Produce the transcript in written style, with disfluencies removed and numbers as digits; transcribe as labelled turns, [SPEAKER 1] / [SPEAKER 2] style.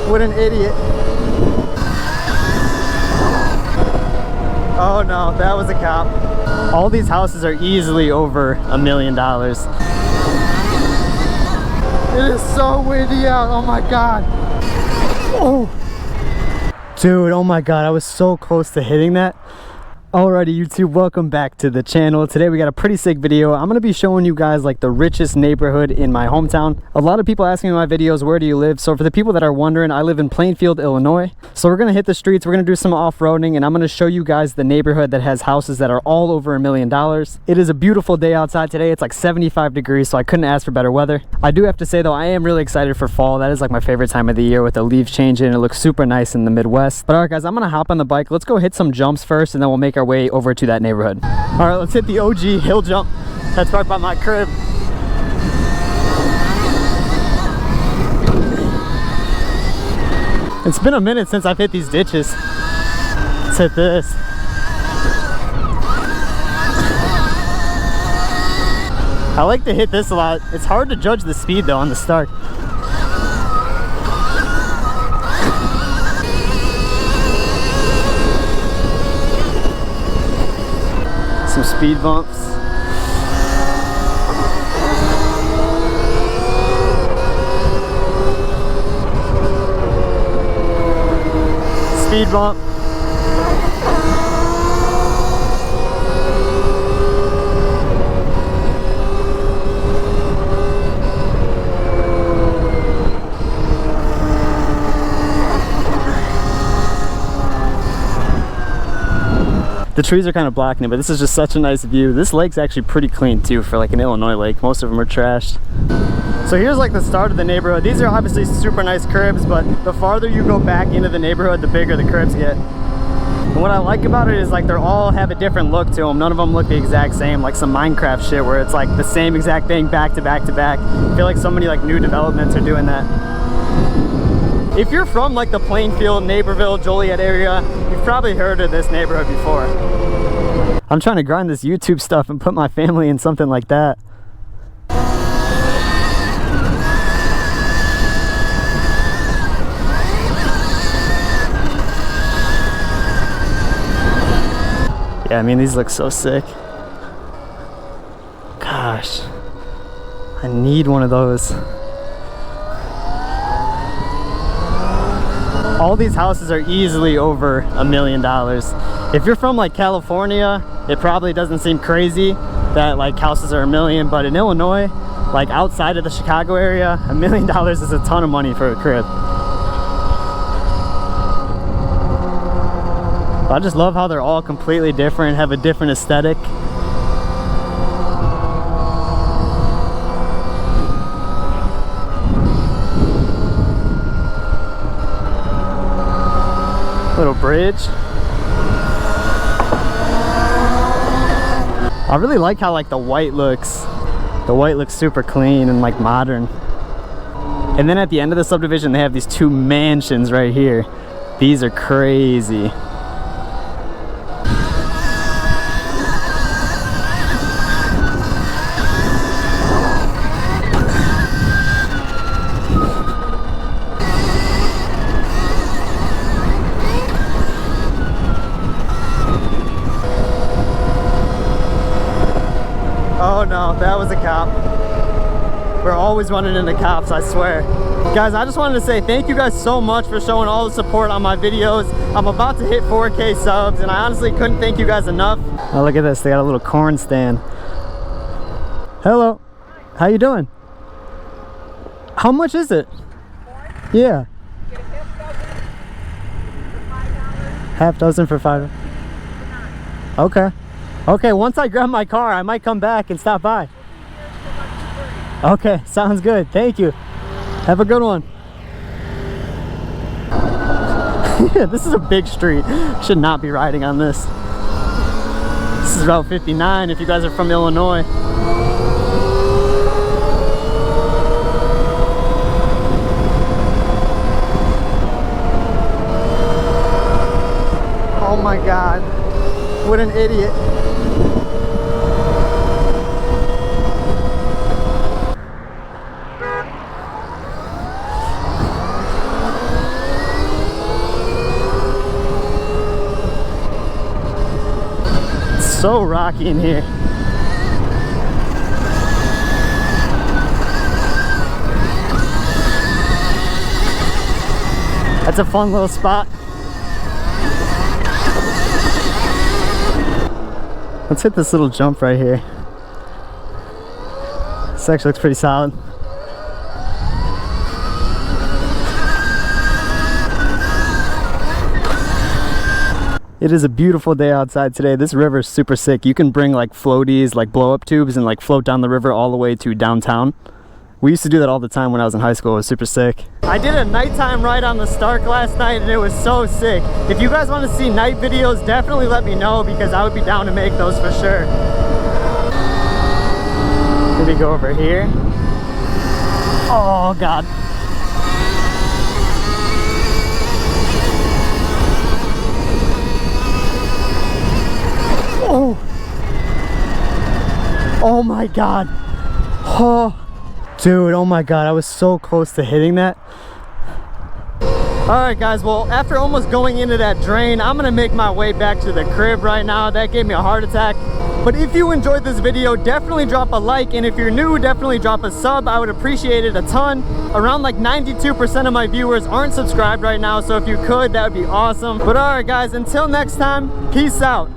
[SPEAKER 1] What an idiot. Oh no, that was a cop. All these houses are easily over $1 million. It is so windy out, oh my god. Oh. Dude, oh my god, I was so close to hitting that. Alrighty YouTube, welcome back to the channel. Today we got a pretty sick video. I'm gonna be showing you guys like the richest neighborhood in my hometown. A lot of people ask me in my videos, where do you live? So for the people that are wondering, I live in Plainfield, Illinois. So we're gonna hit the streets, we're gonna do some off-roading, and I'm gonna show you guys the neighborhood that has houses that are all over $1 million. It is a beautiful day outside today. It's like 75 degrees, so I couldn't ask for better weather. I do have to say though, I am really excited for fall. That is like my favorite time of the year with the leaves changing. It looks super nice in the Midwest. But alright guys, I'm gonna hop on the bike. Let's go hit some jumps first, and then we'll make our way over to that neighborhood. All right, let's hit the OG hill jump that's right by my crib. It's been a minute since I've hit these ditches. Let's hit this. I like to hit this a lot. It's hard to judge the speed though on the start. Some speed bumps. Speed bump. The trees are kind of blocking it, but this is just such a nice view. This lake's actually pretty clean too for like an Illinois lake. Most of them are trashed. So here's like the start of the neighborhood. These are obviously super nice cribs, but the farther you go back into the neighborhood, the bigger the cribs get. And what I like about it is like they're all have a different look to them. None of them look the exact same, like some Minecraft shit where it's like the same exact thing back to back to back. I feel like so many like new developments are doing that. If you're from like the Plainfield, Naperville, Joliet area, you've probably heard of this neighborhood before. I'm trying to grind this YouTube stuff and put my family in something like that. Yeah, I mean, these look so sick. Gosh, I need one of those. All these houses are easily over $1 million. If you're from like California, it probably doesn't seem crazy that like houses are $1 million, but in Illinois, like outside of the Chicago area, $1 million is a ton of money for a crib. I just love how they're all completely different, have a different aesthetic. Little bridge. I really like how like the white looks. The white looks super clean and like modern. And then at the end of the subdivision, they have these two mansions right here. These are crazy. Oh no, that was a cop. We're always running into cops, I swear. Guys, I just wanted to say thank you guys so much for showing all the support on my videos. I'm about to hit 4K subs, and I honestly couldn't thank you guys enough. Oh, look at this, they got a little corn stand. Hello, how you doing? How much is it? Yeah. Half dozen for $5. Okay. Okay, once I grab my car, I might come back and stop by. Okay, sounds good. Thank you. Have a good one. Yeah, this is a big street. Should not be riding on this. This is Route 59 if you guys are from Illinois. Oh my God. What an idiot. so rocky in here. That's a fun little spot. Let's hit this little jump right here. This actually looks pretty solid. It is a beautiful day outside today. This river is super sick. You can bring like floaties, like blow up tubes, and like float down the river all the way to downtown. We used to do that all the time when I was in high school. It was super sick. I did a nighttime ride on the Stark last night and it was so sick. If you guys want to see night videos, definitely let me know because I would be down to make those for sure. Let me go over here. Oh God. Oh. Oh my God. Oh. Dude, oh my God, I was so close to hitting that. Alright guys, well after almost going into that drain, I'm gonna make my way back to the crib right now. That gave me a heart attack. But if you enjoyed this video, definitely drop a like, and if you're new, definitely drop a sub. I would appreciate it a ton. Around like 92% of my viewers aren't subscribed right now, so if you could, that would be awesome. But alright guys, until next time, peace out.